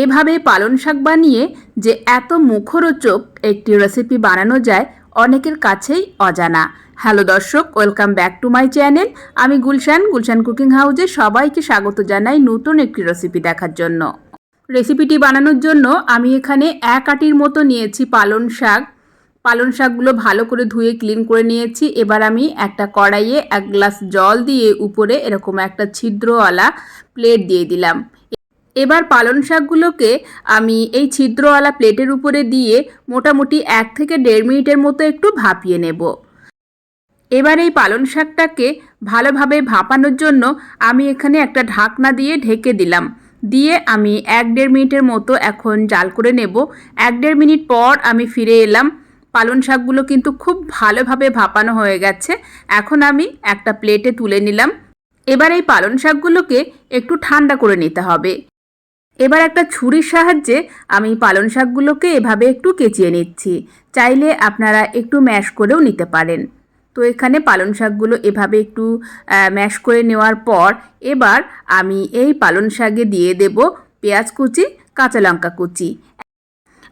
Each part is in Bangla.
এভাবে পালং শাক বানিয়ে যে এত মুখরোচক একটি রেসিপি বানানো যায় অনেকের কাছেই অজানা। হ্যালো দর্শক, welcome back to my channel. আমি গুলশান কুকিং হাউসে সবাইকে স্বাগত জানাই নতুন একটি রেসিপি দেখার জন্য। রেসিপিটি বানানোর জন্য আমি এখানে 1 আটির মতো নিয়েছি পালং শাক। পালং শাকগুলো ভালো করে ধুয়ে ক্লিন করে নিয়েছি। এবার আমি একটা কড়াইয়ে 1 গ্লাস জল দিয়ে উপরে এরকম একটা ছিদ্রওয়ালা প্লেট দিয়ে দিলাম। এবার পালং শাকগুলোকে আমি এই ছিদ্রওয়ালা প্লেটের উপরে দিয়ে মোটামুটি 1 থেকে 1.5 মিনিটের মতো একটু ভাপিয়ে নেব। এবার এই পালং শাকটাকে ভালোভাবে ভাপানোর জন্য আমি এখানে একটা ঢাকনা দিয়ে ঢেকে দিলাম। দিয়ে আমি 1-1.5 মিনিটের মতো এখন জাল করে নেব। 1-1.5 মিনিট পর আমি ফিরে এলাম। পালং শাকগুলো কিন্তু খুব ভালোভাবে ভাপানো হয়ে গেছে। এখন আমি একটা প্লেটে তুলে নিলাম। এবার এই পালং শাকগুলোকে একটু ঠান্ডা করে নিতে হবে। এবার একটা ছুরির সাহায্যে আমি পালং শাকগুলোকে এভাবে একটু কেচিয়ে নিচ্ছি। চাইলে আপনারা একটু ম্যাশ করেও নিতে পারেন। তো এখানে পালং শাকগুলো এভাবে একটু ম্যাশ করে নেওয়ার পর এবার আমি এই পালং শাকে দিয়ে দেব পেঁয়াজ কুচি, কাঁচা লঙ্কা কুচি।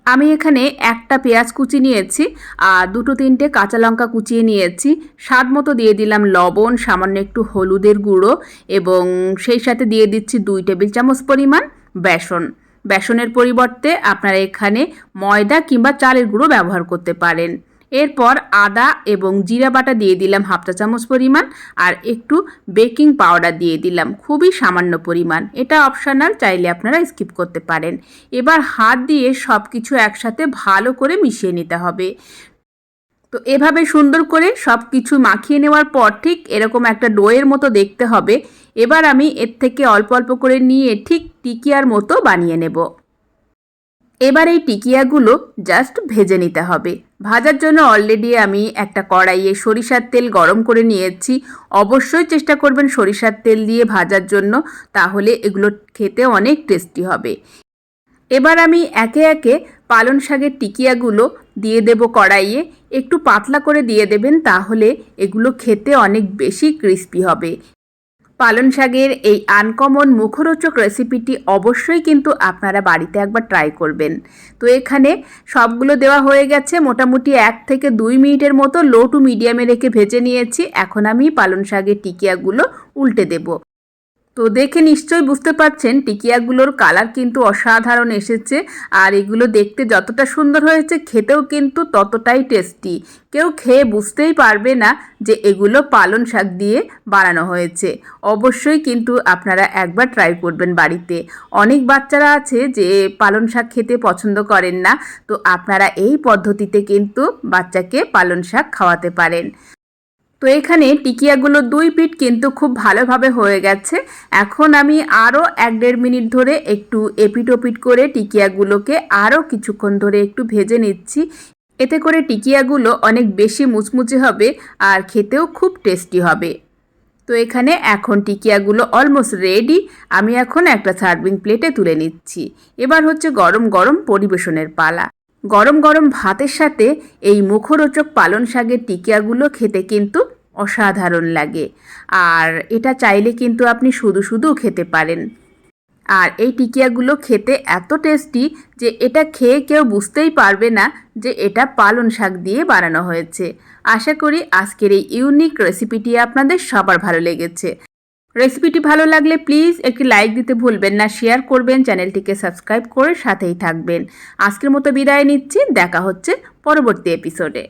আমি এখানে একটা পেঁয়াজ কুচি নিয়েছি আর 2-3টে কাঁচা লঙ্কা কুচিয়ে নিয়েছি। স্বাদ মতো দিয়ে দিলাম লবণ, সামান্য একটু হলুদের গুঁড়ো এবং সেই সাথে দিয়ে দিচ্ছি 2 টেবিল চামচ পরিমাণ বেসন। বেসনের পরিবর্তে আপনারা এখানে ময়দা কিংবা চালের গুঁড়ো ব্যবহার করতে পারেন। এরপর আদা এবং জিরা বাটা দিয়ে দিলাম 1/2 চা চামচ পরিমাণ আর একটু বেকিং পাউডার দিয়ে দিলাম খুবই সামান্য পরিমাণ। এটা অপশনাল, চাইলে আপনারা স্কিপ করতে পারেন। এবার হাত দিয়ে সব কিছু একসাথে ভালো করে মিশিয়ে নিতে হবে। তো এভাবে সুন্দর করে সব কিছু মাখিয়ে নেওয়ার পর ঠিক এরকম একটা ডোয়ের মতো দেখতে হবে। এবার আমি এর থেকে অল্প অল্প করে নিয়ে ঠিক টিকিয়ার মতো বানিয়ে নেব। এবার এই টিকিয়াগুলো জাস্ট ভেজে নিতে হবে। ভাজার জন্য অলরেডি আমি একটা কড়াইয়ে সরিষার তেল গরম করে নিয়েছি। অবশ্যই চেষ্টা করবেন সরিষার তেল দিয়ে ভাজার জন্য, তাহলে এগুলো খেতে অনেক টেস্টি হবে। এবার আমি একে একে পালং শাকের টিকিয়াগুলো দিয়ে দেব কড়াইয়ে। একটু পাতলা করে দিয়ে দেবেন, তাহলে এগুলো খেতে অনেক বেশি ক্রিস্পি হবে। পালং শাকের এই আনকমন মুখরোচক রেসিপিটি অবশ্যই কিন্তু আপনারা বাড়িতে একবার ট্রাই করবেন। তো এখানে সবগুলো দেওয়া হয়ে গেছে। মোটামুটি 1 থেকে 2 মিনিটের মতো লো টু মিডিয়ামে রেখে ভেজে নিয়েছি। এখন আমি পালং শাকের টিকিয়াগুলো উল্টে দেব। তো দেখে নিশ্চয়ই বুঝতে পারছেন টিকিয়াগুলোর কালার কিন্তু অসাধারণ এসেছে। আর এগুলো দেখতে যতটা সুন্দর হয়েছে খেতেও কিন্তু ততটাই টেস্টি। কেউ খেয়ে বুঝতেই পারবে না যে এগুলো পালং শাক দিয়ে বানানো হয়েছে। অবশ্যই কিন্তু আপনারা একবার ট্রাই করবেন বাড়িতে। অনেক বাচ্চারা আছে যে পালং শাক খেতে পছন্দ করেন না, তো আপনারা এই পদ্ধতিতে কিন্তু বাচ্চাকে পালং শাক খাওয়াতে পারেন। তো এখানে টিকিয়াগুলো 2 পিঠ কিন্তু খুব ভালোভাবে হয়ে গেছে। এখন আমি আরও 1-1.5 মিনিট ধরে একটু এপিট ওপিট করে টিকিয়াগুলোকে আরও কিছুক্ষণ ধরে একটু ভেজে নিচ্ছি। এতে করে টিকিয়াগুলো অনেক বেশি মুচমুচে হবে আর খেতেও খুব টেস্টি হবে। তো এখানে এখন টিকিয়াগুলো অলমোস্ট রেডি। আমি এখন একটা সার্ভিং প্লেটে তুলে নিচ্ছি। এবার হচ্ছে গরম গরম পরিবেশনের পালা। গরম গরম ভাতের সাথে এই মুখরোচক পালং শাকের টিকিয়াগুলো খেতে কিন্তু অসাধারণ লাগে। আর এটা চাইলে কিন্তু আপনি শুধু শুধু খেতে পারেন। আর এই টিকিয়াগুলো খেতে এত টেস্টি যে এটা খেয়ে কেউ বুঝতেই পারবে না যে এটা পালং শাক দিয়ে বানানো হয়েছে। আশা করি আজকের এই ইউনিক রেসিপিটি আপনাদের সবার ভালো লেগেছে। রেসিপিটি ভালো লাগলে প্লিজ একটি লাইক দিতে ভুলবেন না, শেয়ার করবেন, চ্যানেলটিকে সাবস্ক্রাইব করে সাথেই থাকবেন। আজকের মতো বিদায় নিচ্ছি। দেখা হচ্ছে পরবর্তী এপিসোডে।